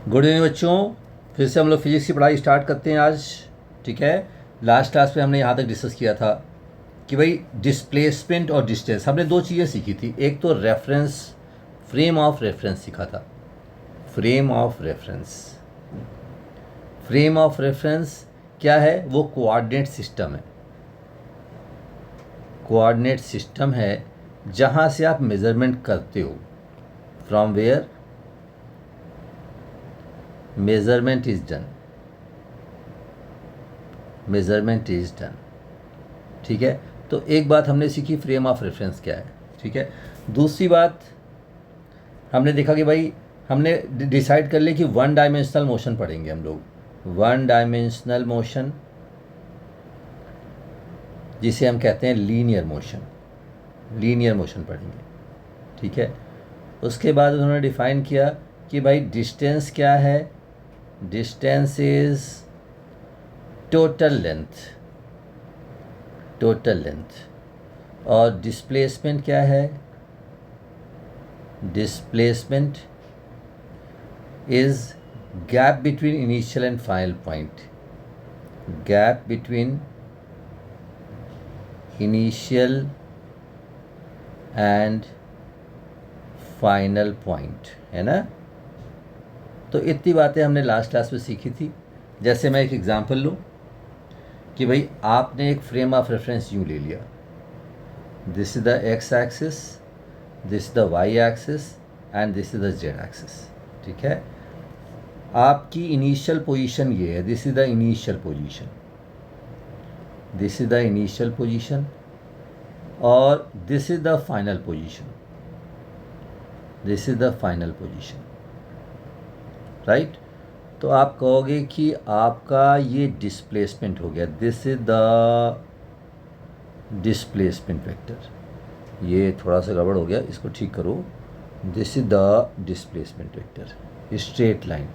Good evening बच्चों। फिर से हम लोग फिजिक्स की पढ़ाई स्टार्ट करते हैं आज। ठीक है। लास्ट क्लास में हमने यहाँ तक डिस्कस किया था कि भाई डिस्प्लेसमेंट और डिस्टेंस हमने दो चीज़ें सीखी थी। एक तो रेफरेंस, फ्रेम ऑफ रेफरेंस सीखा था। Frame of reference, frame of reference क्या है? वो कोऑर्डिनेट सिस्टम है। कोऑर्डिनेट सिस्टम है जहाँ से आप मेज़रमेंट करते हो। From where measurement is done, measurement is done. ठीक है। तो एक बात हमने सीखी, फ्रेम ऑफ रेफरेंस क्या है। ठीक है। दूसरी बात हमने देखा कि भाई हमने डिसाइड कर लिया कि वन डायमेंशनल मोशन पढ़ेंगे हम लोग। वन डायमेंशनल मोशन जिसे हम कहते हैं लीनियर मोशन, लीनियर मोशन पढ़ेंगे। ठीक है। उसके बाद उन्होंने डिफाइन किया कि भाई डिस्टेंस क्या है। Distance is total length, total length. और डिस्प्लेसमेंट क्या है? Displacement is gap between initial and final point, gap between initial and final point, है ना। तो इतनी बातें हमने लास्ट क्लास में सीखी थी। जैसे मैं एक एग्जांपल लूँ कि भाई आपने एक फ्रेम ऑफ रेफरेंस यूँ ले लिया। This is the X axis, this is the Y axis and this is the Z axis. ठीक है। आपकी इनिशियल पोजीशन ये है, this is the initial position, this is the initial position और this is the final position, this is the final position. Right. तो आप कहोगे कि आपका ये डिस्प्लेसमेंट हो गया, this is the displacement vector. ये थोड़ा सा गड़बड़ हो गया, इसको ठीक करो। This is the displacement vector, straight line.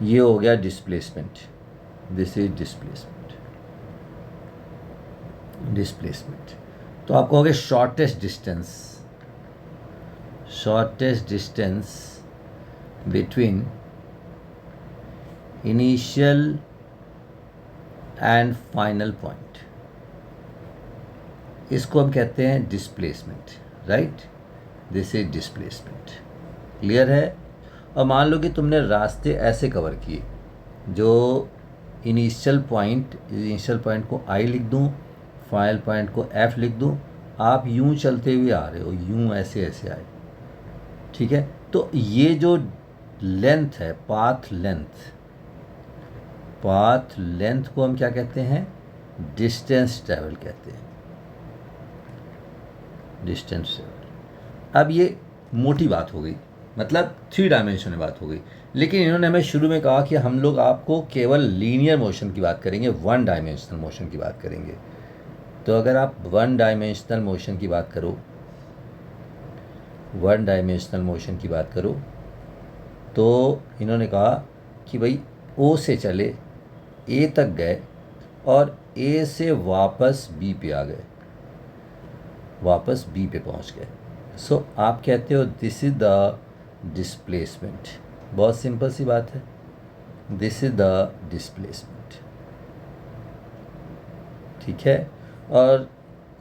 ये हो गया displacement, this is displacement, displacement. तो आप कहोगे shortest distance, shortest distance between initial and final point, इसको हम कहते हैं displacement. Right. This is displacement. Clear है। और मान लो कि तुमने रास्ते ऐसे कवर किए, जो इनिशियल पॉइंट को आई लिख दूँ, फाइनल पॉइंट को एफ लिख दूँ। आप यूं चलते हुए आ रहे हो, यूं ऐसे ऐसे आए। ठीक है। तो ये जो लेंथ है, पाथ लेंथ, पाथ लेंथ को हम क्या कहते हैं? डिस्टेंस ट्रैवल कहते हैं, डिस्टेंस ट्रैवल। अब ये मोटी बात हो गई, मतलब 3 डायमेंशन में बात हो गई। लेकिन इन्होंने हमें शुरू में कहा कि हम लोग आपको केवल लीनियर मोशन की बात करेंगे, वन डायमेंशनल मोशन की बात करेंगे। तो अगर आप वन डायमेंशनल मोशन की बात करो, वन डायमेंशनल मोशन की बात करो, तो इन्होंने कहा कि भाई ओ से चले, ए तक गए और ए से वापस बी पे आ गए, वापस बी पे पहुंच गए। सो आप कहते हो दिस इज द डिस्प्लेसमेंट। बहुत सिंपल सी बात है, दिस इज द डिस्प्लेसमेंट। ठीक है। और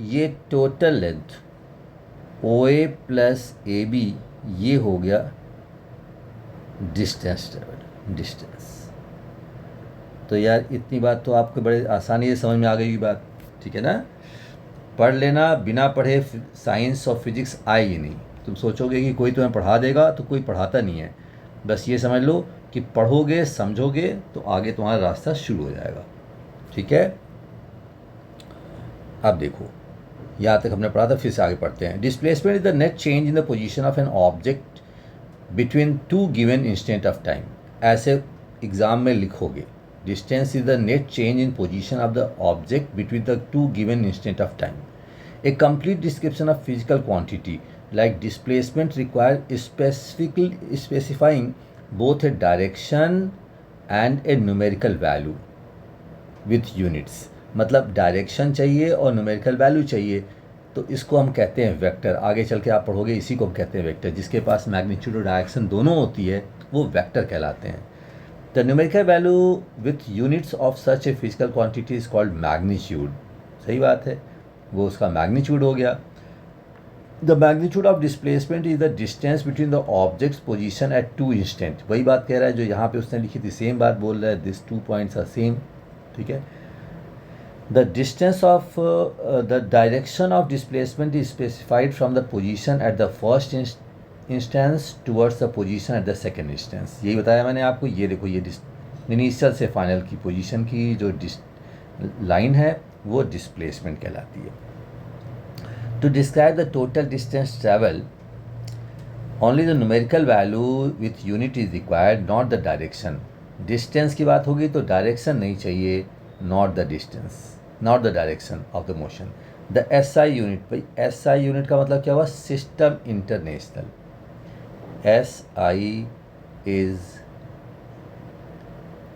ये total length O A plus A B, ये हो गया डिस्टेंस ट्रेवल, डिस्टेंस। तो यार इतनी बात तो आपको बड़े आसानी से समझ में आ गई बात। ठीक है ना। पढ़ लेना, बिना पढ़े साइंस और फिजिक्स आएगी नहीं। तुम सोचोगे कि कोई तुम्हें पढ़ा देगा, तो कोई पढ़ाता नहीं है। बस ये समझ लो कि पढ़ोगे, समझोगे, तो आगे तुम्हारा रास्ता शुरू हो जाएगा। ठीक है। अब देखो, यहाँ तक हमने पढ़ा था, फिर से आगे पढ़ते हैं। Displacement is the net change in the position of an object between two given instant of time. ऐसे एग्जाम में लिखोगे, distance is the net change in position of the object between the two given instant of time. A complete description of physical quantity like displacement require specifying both a direction and a numerical value with units। मतलब direction चाहिए और numerical value चाहिए। तो इसको हम कहते हैं vector. आगे चल के आप पढ़ोगे, इसी को हम कहते हैं वेक्टर। जिसके पास मैग्नीट्यूड और डायरेक्शन दोनों होती है वो वेक्टर कहलाते हैं। The numerical value with units of such a physical quantity is called magnitude. सही बात है, वो उसका मैग्नीट्यूड हो गया। The magnitude of displacement is the distance between the objects position at two instant. वही बात कह रहा है जो यहाँ पे उसने लिखी थी, सेम बात बोल रहा है, दिस 2 पॉइंट्स आर सेम। ठीक है। The distance of the direction of displacement is specified from the position at the first instance towards the position at the second instance। यही बताया मैंने आपको। ये देखो, ये इनिशियल से फाइनल की पोजीशन की जो लाइन है वो डिस्प्लेसमेंट कहलाती है। To describe the total distance travel only the numerical value with unit is required, not the direction. Distance की बात होगी तो डायरेक्शन नहीं चाहिए, not the distance, not the direction of the motion. The SI unit, भाई SI unit का मतलब क्या हुआ? System international. SI is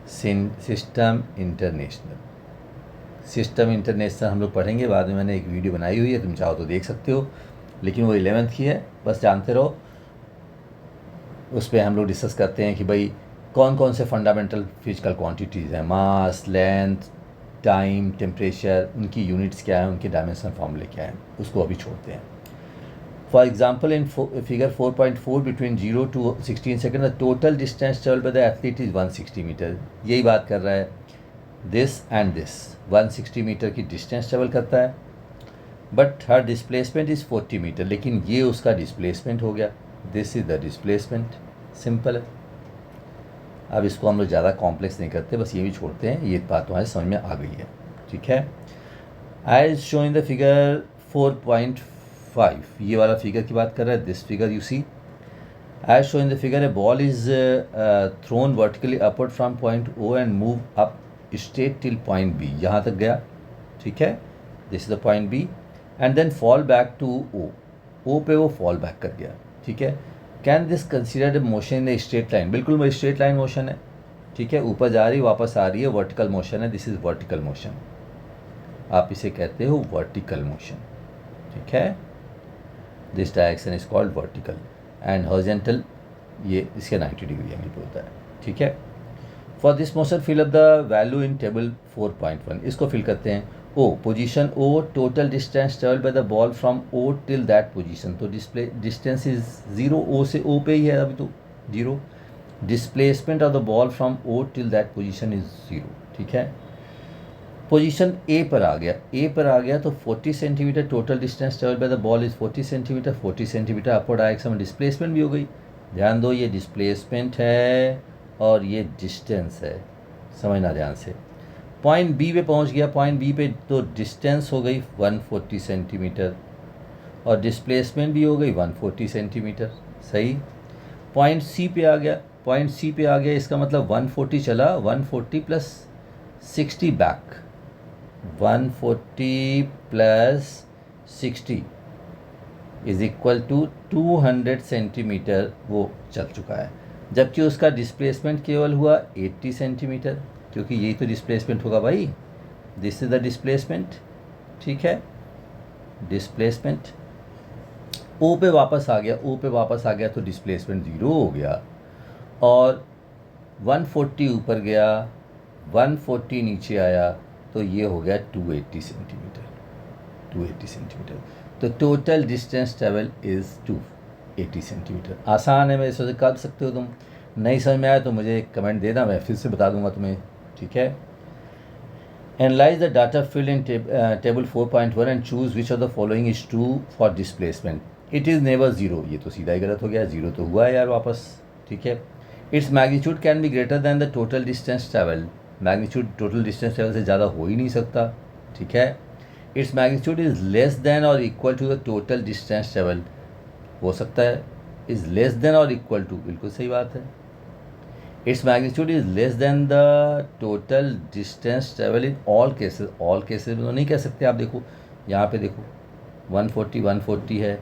system international. System international हम लोग पढ़ेंगे बाद में, मैंने एक वीडियो बनाई हुई है, तुम चाहो तो देख सकते हो, लेकिन वो 11th की है, बस जानते रहो। उस पर हम लोग डिस्कस करते हैं कि भाई कौन कौन से फंडामेंटल फिजिकल क्वांटिटीज़ हैं, मास, लेंथ, टाइम, टेम्परेचर, उनकी यूनिट्स क्या है, उनके डायमेंशनल फॉर्मूले क्या हैं, उसको अभी छोड़ते हैं। For example in figure 4.4 between 0 to 16 second the total distance travel by the athlete is 160 metre. यही बात कर रहा है, दिस एंड दिस 160 मीटर की डिस्टेंस ट्रेवल करता है, but her displacement is 40 metre. लेकिन ये उसका डिस्प्लेसमेंट हो गया, this is the displacement. Simple है। अब इसको हम लोग ज़्यादा कॉम्प्लेक्स नहीं करते, बस ये भी छोड़ते हैं, ये बात तुम्हारे समझ में आ गई है। ठीक है। As show in the figure 4.5, ये वाला फिगर की बात कर रहा है, this figure you see. As show in the figure a ball is thrown vertically upward from point O and move up straight till point B। यहाँ तक गया, ठीक है, this is the point B and then fall back to O पे वो fall back कर गया। ठीक है। Can this considered motion in straight line? बिल्कुल स्ट्रेट लाइन मोशन है। ठीक है, ऊपर जा रही वापस आ रही है, वर्टिकल मोशन है, दिस इज वर्टिकल मोशन। आप इसे कहते हो वर्टिकल मोशन। ठीक है, this direction is called vertical and horizontal, ये इसके 90 डिग्री एंगल पे होता है। ठीक है। For this motion fill up the value in table 4.1। इसको फिल करते हैं। O position O, total distance travel by the ball from O till that position. तो डिस्टेंस इज 0, O से O पे ही है अभी तो 0। Displacement of the ball from O till that position is 0। ठीक है। पोजीशन A पर आ गया, A पर आ गया तो 40 centimetre total distance travel by the ball is 40 centimetre. 40 centimetre upward direction में डिस्प्लेसमेंट भी हो गई। ध्यान दो, ये डिस्प्लेसमेंट है और ये डिस्टेंस है, समझना ध्यान से। पॉइंट B पे पहुंच गया, पॉइंट B पे तो डिस्टेंस हो गई 140 सेंटीमीटर और डिस्प्लेसमेंट भी हो गई 140 सेंटीमीटर। सही। पॉइंट C पे आ गया, पॉइंट C पे आ गया, इसका मतलब 140 चला, 140 plus 60 back, 140 plus 60 is equal to 200 centimetre वो चल चुका है। जबकि उसका डिस्प्लेसमेंट केवल हुआ 80 सेंटीमीटर, क्योंकि यही तो डिस्प्लेसमेंट होगा भाई, दिस इज द डिस्प्लेसमेंट। ठीक है, डिस्प्लेसमेंट। O पे वापस आ गया, O पे वापस आ गया तो डिस्प्लेसमेंट 0 हो गया और 140 ऊपर गया, 140 नीचे आया तो ये हो गया 280 सेंटीमीटर, 280 सेंटीमीटर। तो total distance travel is 280 centimetre. आसान है, मेरे से कर सकते हो तुम। नहीं समझ में आया तो मुझे कमेंट देना, मैं फिर से बता दूंगा तुम्हें। ठीक है। Analyse the data field in table 4.1 and choose which of the following is true for displacement. It is never 0, ये तो सीधा ही गलत हो गया, 0 तो हुआ है यार वापस। ठीक है। Its magnitude can be greater than the total distance travel. Magnitude total distance travel से ज़्यादा हो ही नहीं सकता। ठीक है। Its magnitude is less than और equal to the total distance travel, हो सकता है। इज़ लेस देन और इक्वल टू, बिल्कुल सही बात है। Its magnitude is less than the total distance travel in all cases. All cases में तो नहीं कह सकते। आप देखो यहाँ पे देखो 140 140 है,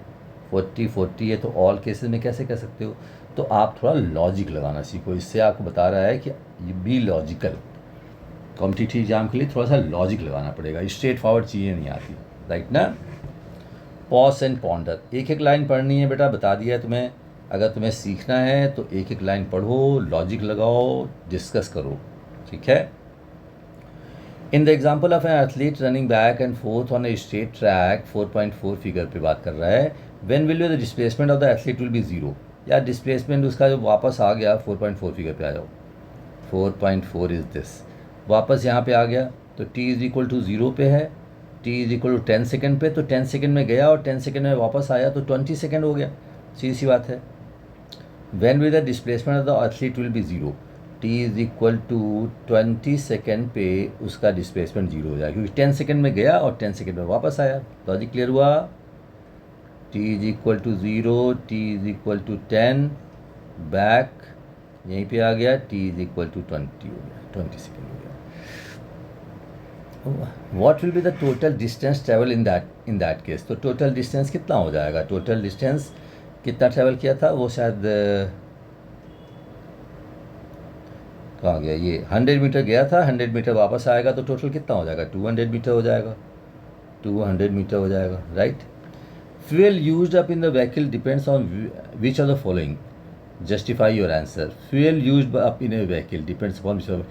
40 40 है, तो ऑल केसेस में कैसे कह सकते हो? तो आप थोड़ा लॉजिक लगाना सीखो। इससे आपको बता रहा है कि बी लॉजिकल। कॉम्पिटिटिव एग्जाम के लिए थोड़ा सा लॉजिक लगाना पड़ेगा, स्ट्रेट फॉरवर्ड चीज़ें नहीं आती, राइट ना। पॉज एंड पॉन्डर, एक एक लाइन पढ़नी है बेटा, बता दिया है तुम्हें। अगर तुम्हें सीखना है तो एक एक लाइन पढ़ो, लॉजिक लगाओ, डिस्कस करो, ठीक है। In the example of an athlete running back and fourth on a straight track, 4.4 figure पे बात कर रहा है। When will be the displacement of the athlete will B zero. यार डिस्प्लेसमेंट उसका जो वापस आ गया 4.4 फिगर पे आ जाओ, 4.4 इज दिस, वापस यहाँ पे आ गया तो t is equal to zero पे है, t is equal to 10 second पे, तो 10 सेकेंड में गया और 10 सेकेंड में वापस आया तो 20 सेकेंड हो गया, सीधी सी बात है। When will the displacement of the athlete will be zero, t is equal to 20 second पे उसका डिस्प्लेसमेंट जीरो हो जाएगा, क्योंकि 10 सेकेंड में गया और 10 सेकेंड में वापस आया। लॉजिक क्लियर हुआ। t is equal to zero, t is equal to 10, back यहीं पे आ गया, t इज इक्वल टू 20 हो गया, 20 सेकेंड हो गया। What will be the total distance travel in that case, तो टोटल डिस्टेंस कितना हो जाएगा, टोटल डिस्टेंस कितना ट्रेवल किया था वो शायद कहाँ गया, ये 100 मीटर गया था, 100 मीटर वापस आएगा तो टोटल कितना हो जाएगा, 200 मीटर हो जाएगा, 200 मीटर हो जाएगा, right. Fuel used up in the vehicle depends on which of the following, justify your answer. Fuel used up in A vehicle depends upon which of,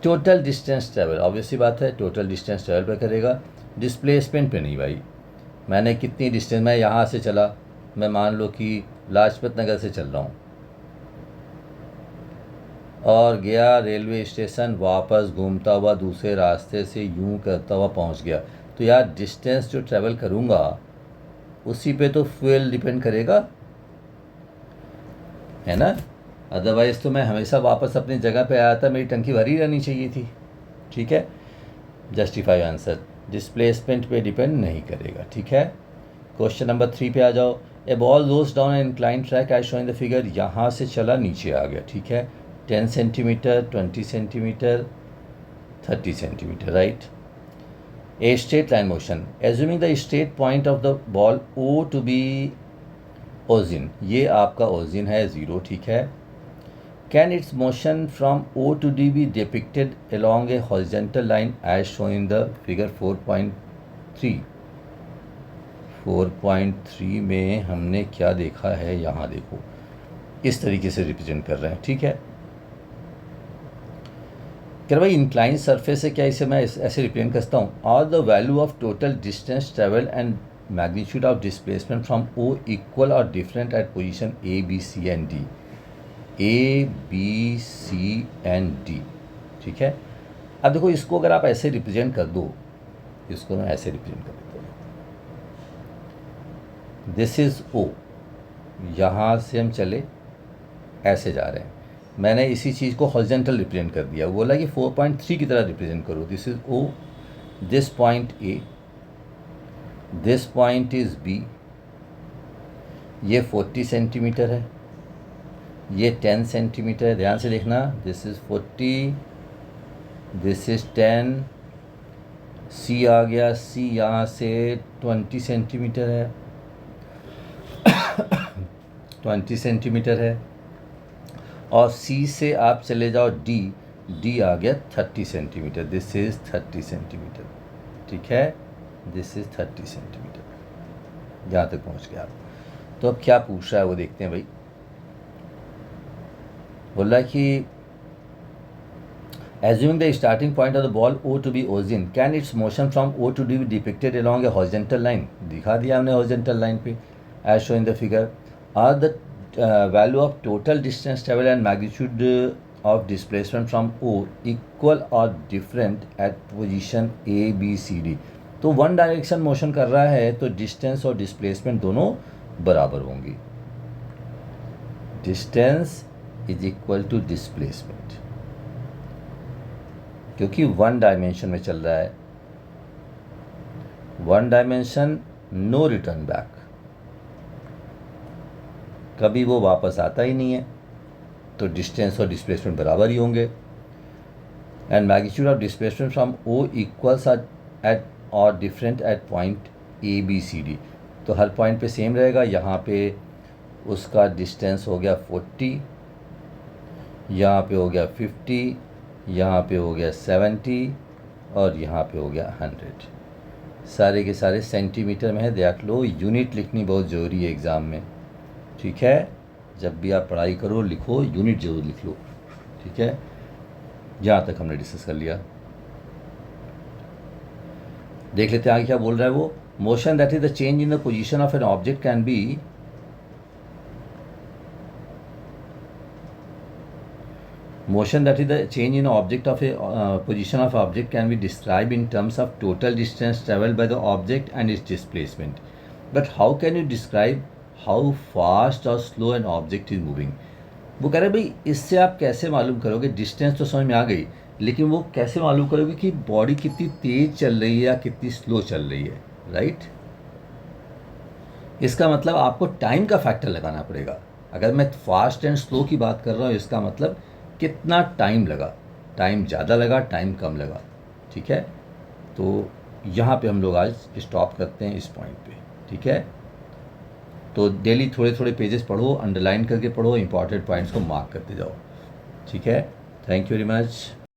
total distance travel, obviously बात है total distance travel पर करेगा, displacement पे नहीं भाई। मैंने कितनी distance, मैं यहाँ से चला, मैं मान लो कि लाजपत नगर से चल रहा हूँ और गया रेलवे स्टेशन, वापस घूमता हुआ दूसरे रास्ते से यूं करता हुआ पहुंच गया, तो यार डिस्टेंस जो ट्रैवल करूंगा उसी पे तो फ्यूल डिपेंड करेगा, है ना। अदरवाइज़ तो मैं हमेशा वापस अपनी जगह पे आया था, मेरी टंकी भरी रहनी चाहिए थी, ठीक है। जस्टिफाई आंसर, डिस्प्लेसमेंट पे डिपेंड नहीं करेगा, ठीक है। क्वेश्चन नंबर 3 पे आ जाओ। A ball rolls down an incline track as shown in the figure, यहाँ से चला नीचे आ गया, ठीक है। 10 centimetre, 20 centimetre, 30 centimetre, right. A straight line motion, assuming the straight point of the ball O to be origin, ये आपका ओरिजिन है 0, ठीक है। Can its motion from O to D be depicted along a horizontal line as shown in the figure 4.3। 4.3 में हमने क्या देखा है, यहाँ देखो इस तरीके से रिप्रेजेंट कर रहे हैं, ठीक है। कह भाई इंक्लाइन सरफेस है, क्या इसे मैं ऐसे रिप्रेजेंट करता हूँ, और the value of total distance travel and magnitude of displacement from O equal और different at position A B C and D, A B C and D, ठीक है। अब देखो इसको अगर आप ऐसे रिप्रेजेंट कर दो, इसको मैं ऐसे रिप्रेजेंट कर देता हूँ, दिस इज़ ओ, यहाँ से हम चले ऐसे जा रहे हैं, मैंने इसी चीज़ को हॉरिजॉन्टल रिप्रेजेंट कर दिया, बोला कि 4.3 की तरह रिप्रेजेंट करो, this is O, this point A, this point is B, ये 40 सेंटीमीटर है, ये 10 सेंटीमीटर है, ध्यान से देखना, दिस इज़ 40, दिस इज़ 10, सी आ गया, सी यहाँ से 20 सेंटीमीटर है, 20 सेंटीमीटर है, और सी से आप चले जाओ डी, डी आ गया 30 सेंटीमीटर, दिस इज़ 30 सेंटीमीटर, ठीक है, दिस इज़ 30 सेंटीमीटर, यहाँ तक पहुँच गया आप। तो अब क्या पूछ रहा है वो देखते हैं भाई। बोल रहा है कि assuming the starting point of the ball O to be origin, can its motion from O to D be depicted along a horizontal line, दिखा दिया हमने horizontal line पे as shown in the figure, are the value of total distance travel and magnitude of displacement from O equal or different at position A B C D, तो one direction motion कर रहा है तो distance और displacement दोनों बराबर होंगी, distance is equal to displacement, क्योंकि वन डायमेंशन में चल रहा है, one dimension, no return back, कभी वो वापस आता ही नहीं है, तो डिस्टेंस और डिस्प्लेसमेंट बराबर ही होंगे। And magnitude of displacement from O equals at और different at point A B C D, तो हर पॉइंट पे सेम रहेगा, यहाँ पे उसका डिस्टेंस हो गया 40, यहाँ पे हो गया 50, यहाँ पे हो गया 70 और यहाँ पे हो गया 100, सारे के सारे सेंटीमीटर में है, देख लो। यूनिट लिखनी बहुत ज़रूरी है एग्ज़ाम में, ठीक है। जब भी आप पढ़ाई करो लिखो, यूनिट ज़रूर लिख लो, ठीक है। जहाँ तक हमने डिस्कस कर लिया, देख लेते हैं आगे क्या बोल रहा है वो। Motion that is the change in the position of an object can be motion that is the change in object of a position of object can be described in terms of total distance traveled by the object and its displacement. But how can you describe how fast or slow an object is moving? वो कह रहे भाई इससे आप कैसे मालूम करोगे, distance तो समझ में आ गई, लेकिन वो कैसे मालूम करोगे कि बॉडी कितनी तेज चल रही है या कितनी स्लो चल रही है, राइट। इसका मतलब आपको टाइम का फैक्टर लगाना पड़ेगा। अगर मैं फास्ट एंड स्लो की बात कर रहा हूँ, इसका मतलब कितना टाइम लगा, टाइम ज़्यादा लगा, टाइम कम लगा, ठीक है। तो यहाँ पे हम लोग आज स्टॉप करते हैं इस पॉइंट पे, ठीक है। तो डेली थोड़े थोड़े पेजेस पढ़ो, अंडरलाइन करके पढ़ो, इंपॉर्टेंट पॉइंट्स को मार्क करते जाओ, ठीक है। Thank you very much.